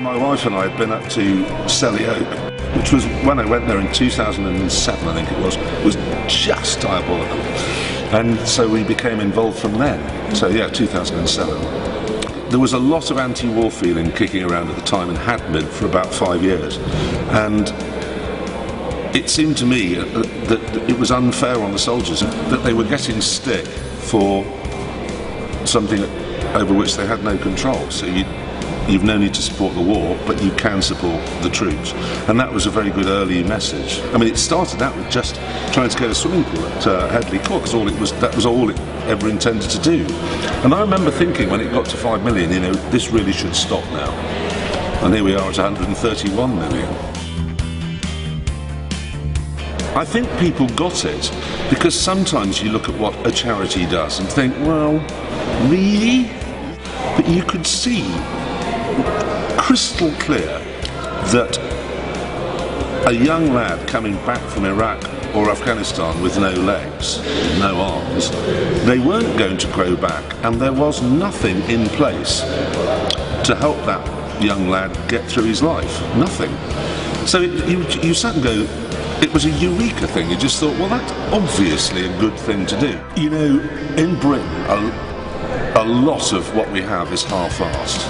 My wife and I had been up to Selly Oak, which was, when I went there in 2007, I think it was just diabolical. And so we became involved from then. So yeah, 2007. There was a lot of anti-war feeling kicking around at the time, and had been for about 5 years. And it seemed to me that it was unfair on the soldiers, that they were getting stick for something over which they had no control. So you've no need to support the war, but you can support the troops. And that was a very good early message. I mean, it started out with just trying to get a swimming pool at Headley Court, because that was all it ever intended to do. And I remember thinking, when it got to 5 million, you know, this really should stop now. And here we are at 131 million. I think people got it because sometimes you look at what a charity does and think, well, really? But you could see crystal clear that a young lad coming back from Iraq or Afghanistan with no legs, no arms, they weren't going to grow back, and there was nothing in place to help that young lad get through his life. Nothing. So you sat and go, it was a eureka thing. You just thought, well, that's obviously a good thing to do. You know, in Britain, a lot of what we have is half-arsed.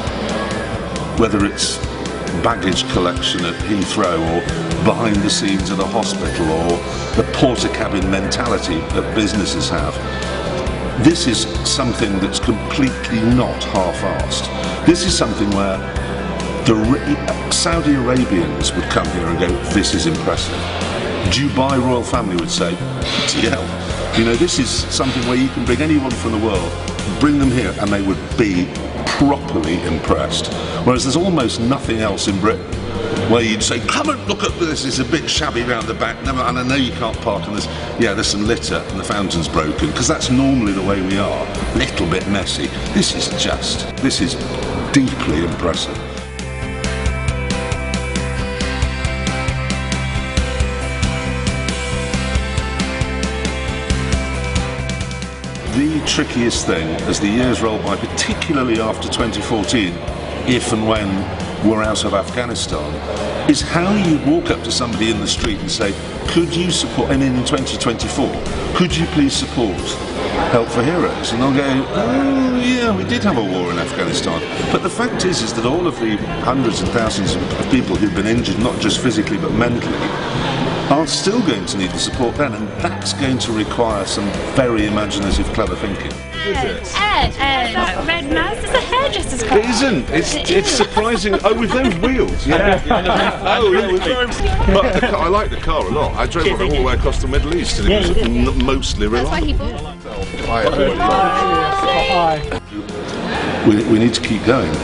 Whether it's baggage collection at Heathrow, or behind the scenes at a hospital, or the porter cabin mentality that businesses have. This is something that's completely not half-arsed. This is something where the Saudi Arabians would come here and go, this is impressive. Dubai royal family would say, yeah, you know, this is something where you can bring anyone from the world, bring them here, and they would be properly impressed. Whereas there's almost nothing else in Britain where you'd say, come and look at this, it's a bit shabby round the back, and I know you can't park, and there's some litter and the fountain's broken, because that's normally the way we are, a little bit messy. This is deeply impressive. The trickiest thing as the years roll by, particularly after 2014, if and when we're out of Afghanistan, is how you walk up to somebody in the street and say, could you support, and in 2024, could you please support Help for Heroes? And they'll go, oh yeah, we did have a war in Afghanistan. But the fact is that all of the hundreds and thousands of people who've been injured, not just physically but mentally, are still going to need the support then, and that's going to require some very imaginative, clever thinking. Ed, red mouse is a hairdresser's car. It isn't. It's surprising. Oh, with those wheels. Yeah. Oh, yeah. But the car, I like the car a lot. I drove it all the way across the Middle East, and it was mostly reliable. That's why he bought it. We need to keep going.